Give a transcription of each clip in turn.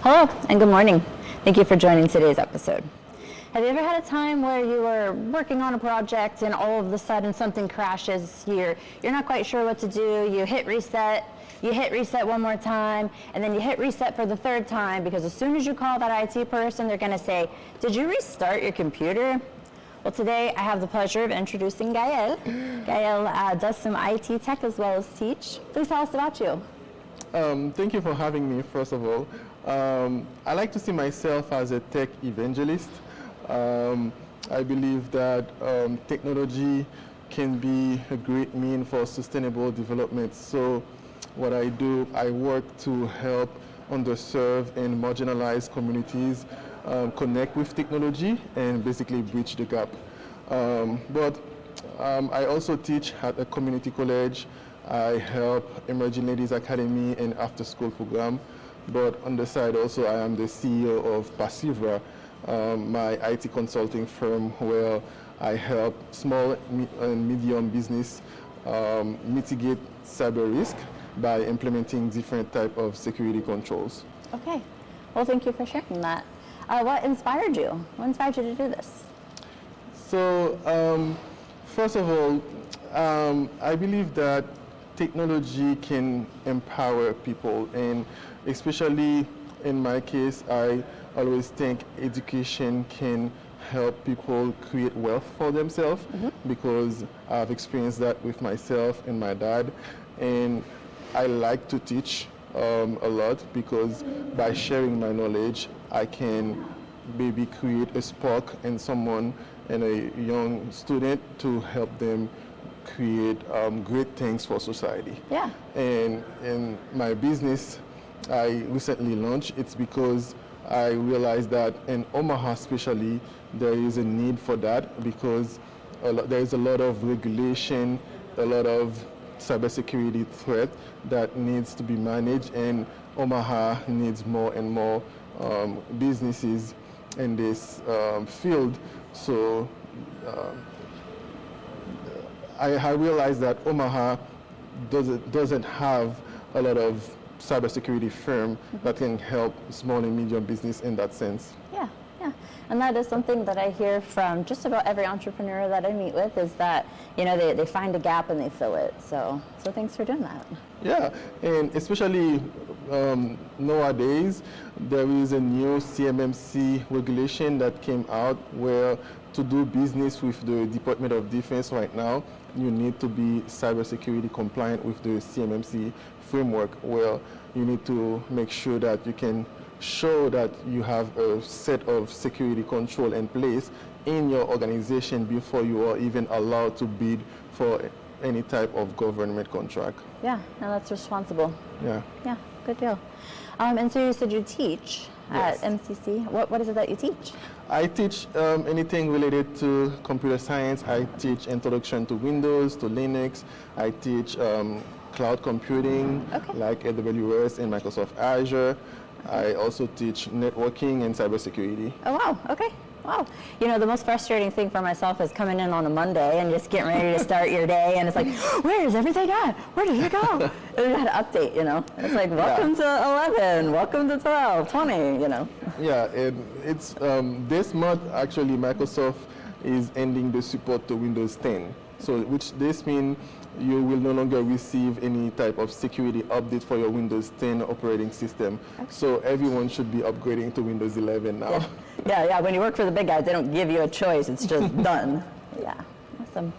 Hello and good morning. Thank you for joining today's episode. Have you ever had a time where you were working on a project and all of a sudden something crashes? You're not quite sure what to do. You hit reset one more time, and then you hit reset for the third time because as soon as you call that IT person, they're going to say, "Did you restart your computer?" Well, today I have the pleasure of introducing Gael. Gael does some IT tech as well as teach. Please tell us about you. Thank you for having me, first of all. I like to see myself as a tech evangelist. I believe that technology can be a great means for sustainable development. So what I do, I work to help underserved and marginalized communities connect with technology and basically bridge the gap. But I also teach at a community college. I help Emerging Ladies Academy and after-school program. But on the side also, I am the CEO of Passivra, my IT consulting firm where I help small and medium business mitigate cyber risk by implementing different type of security controls. Okay. Well, thank you for sharing that. What inspired you? What inspired you to do this? So, first of all, I believe that technology can empower people, and especially in my case, I always think education can help people create wealth for themselves because I've experienced that with myself and my dad. And I like to teach a lot because by sharing my knowledge, I can maybe create a spark in someone and a young student to help them create great things for society. Yeah. And in my business, I recently launched. It's because I realized that in Omaha especially, there is a need for that because there is a lot of regulation, a lot of cybersecurity threat that needs to be managed, and Omaha needs more and more businesses in this field. So I realized that Omaha doesn't have a lot of cybersecurity firm that can help small and medium business in that sense. Yeah. And that is something that I hear from just about every entrepreneur that I meet with is that, they find a gap and they fill it. So thanks for doing that. Yeah, and especially nowadays, there is a new CMMC regulation that came out where to do business with the Department of Defense right now, you need to be cybersecurity compliant with the CMMC framework, where you need to make sure that you can show that you have a set of security control in place in your organization before you are even allowed to bid for any type of government contract. Yeah, no, that's responsible. Yeah. Yeah, good deal. And so you said you teach at MCC. What is it that you teach? I teach anything related to computer science. I teach introduction to Windows, to Linux. I teach cloud computing, like AWS and Microsoft Azure. I also teach networking and cybersecurity. Oh, wow. Okay. Wow. The most frustrating thing for myself is coming in on a Monday and just getting ready to start your day, and it's like, where is everything at? Where did it go? And you had to update, It's like, welcome to 11, welcome to 12, 20, Yeah, it's this month, actually, Microsoft is ending the support to Windows 10. So, which this means you will no longer receive any type of security update for your Windows 10 operating system. So everyone should be upgrading to Windows 11 now. Yeah. When you work for the big guys, they don't give you a choice. It's just done. Yeah, awesome.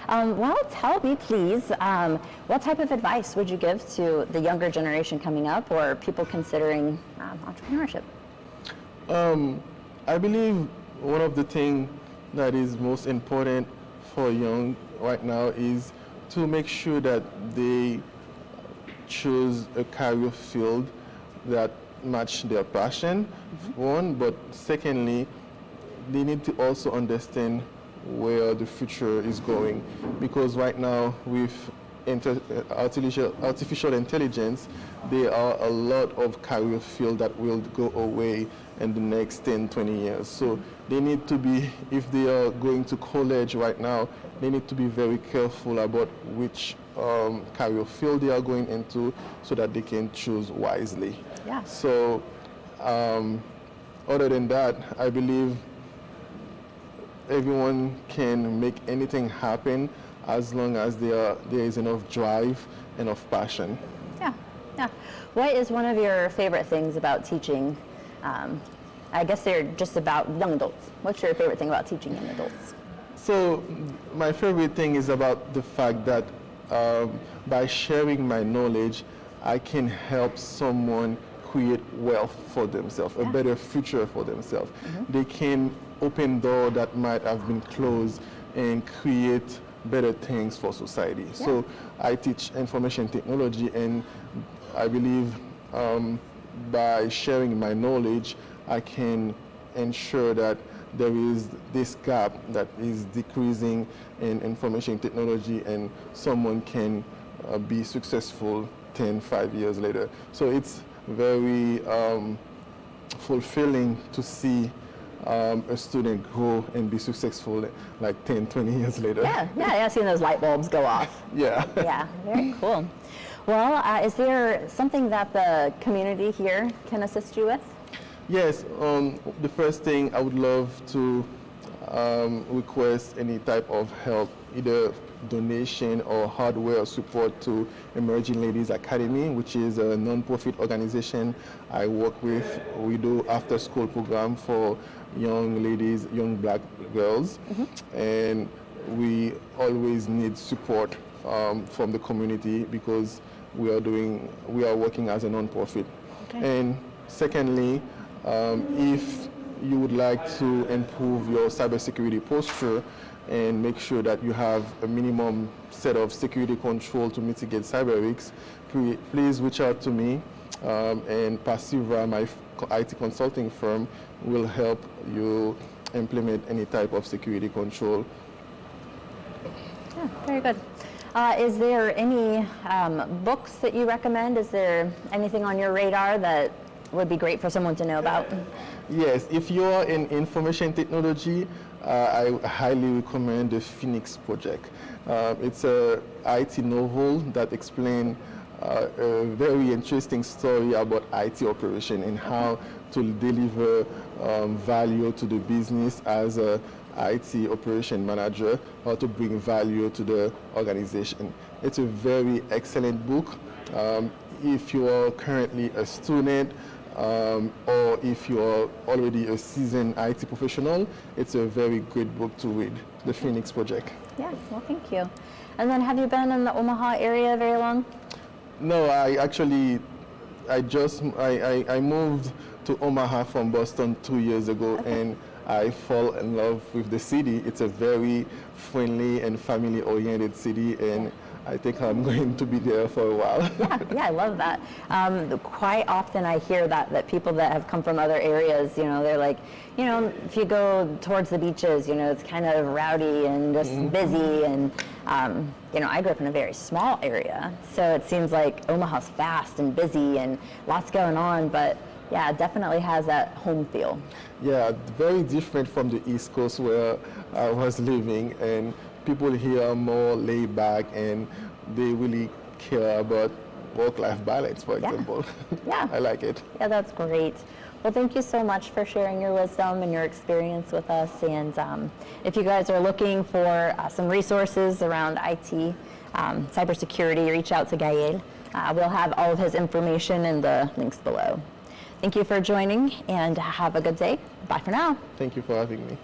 Well, tell me, please, what type of advice would you give to the younger generation coming up or people considering entrepreneurship? I believe one of the things that is most important for young right now is to make sure that they choose a career field that match their passion, one, but secondly, they need to also understand where the future is going, because right now with artificial intelligence, there are a lot of career fields that will go away in the next 10, 20 years. So they need to be, if they are going to college right now, they need to be very careful about which career field they are going into so that they can choose wisely. Yeah. So Other than that, I believe everyone can make anything happen as long as there is enough drive, enough passion. Yeah, yeah. What is one of your favorite things about teaching? I guess they're just about young adults. What's your favorite thing about teaching young adults? So my favorite thing is about the fact that by sharing my knowledge, I can help someone create wealth for themselves, a better future for themselves. They can open doors that might have been closed and create better things for society. So I teach information technology, and I believe by sharing my knowledge, I can ensure that there is this gap that is decreasing in information technology, and someone can be successful 5 years later. So it's very fulfilling to see a student grow and be successful like 10, 20 years later. Yeah, seeing those light bulbs go off. Yeah. Yeah, very cool. Well, is there something that the community here can assist you with? Yes, the first thing I would love to request any type of help, either donation or hardware support to Emerging Ladies Academy, which is a non-profit organization I work with. We do after-school program for young ladies, young black girls, and we always need support from the community because we are working as a non-profit. And secondly, if you would like to improve your cybersecurity posture and make sure that you have a minimum set of security control to mitigate cyber risks, please reach out to me, and Passiva, my IT consulting firm, will help you implement any type of security control. Yeah, very good. Is there any books that you recommend? Is there anything on your radar that would be great for someone to know about? Yes, if you are in information technology, I highly recommend the Phoenix Project. It's a IT novel that explains a very interesting story about IT operation and how to deliver value to the business as a IT operation manager, how to bring value to the organization. It's a very excellent book. If you are currently a student, or if you are already a seasoned IT professional, it's a very good book to read, The Phoenix Project. Yeah, well, thank you. And then have you been in the Omaha area very long? No, I moved to Omaha from Boston 2 years ago, and I fall in love with the city. It's a very friendly and family-oriented city, and I think I'm going to be there for a while. Yeah, I love that. Quite often I hear that people that have come from other areas, they're like, if you go towards the beaches, it's kind of rowdy and just busy. And, I grew up in a very small area, so it seems like Omaha's fast and busy and lots going on, but yeah, it definitely has that home feel. Yeah, very different from the East Coast where I was living, and people here are more laid back and they really care about work-life balance, for example. Yeah. I like it. Yeah, that's great. Well, thank you so much for sharing your wisdom and your experience with us. And if you guys are looking for some resources around IT, cybersecurity, reach out to Gael. We'll have all of his information in the links below. Thank you for joining, and have a good day. Bye for now. Thank you for having me.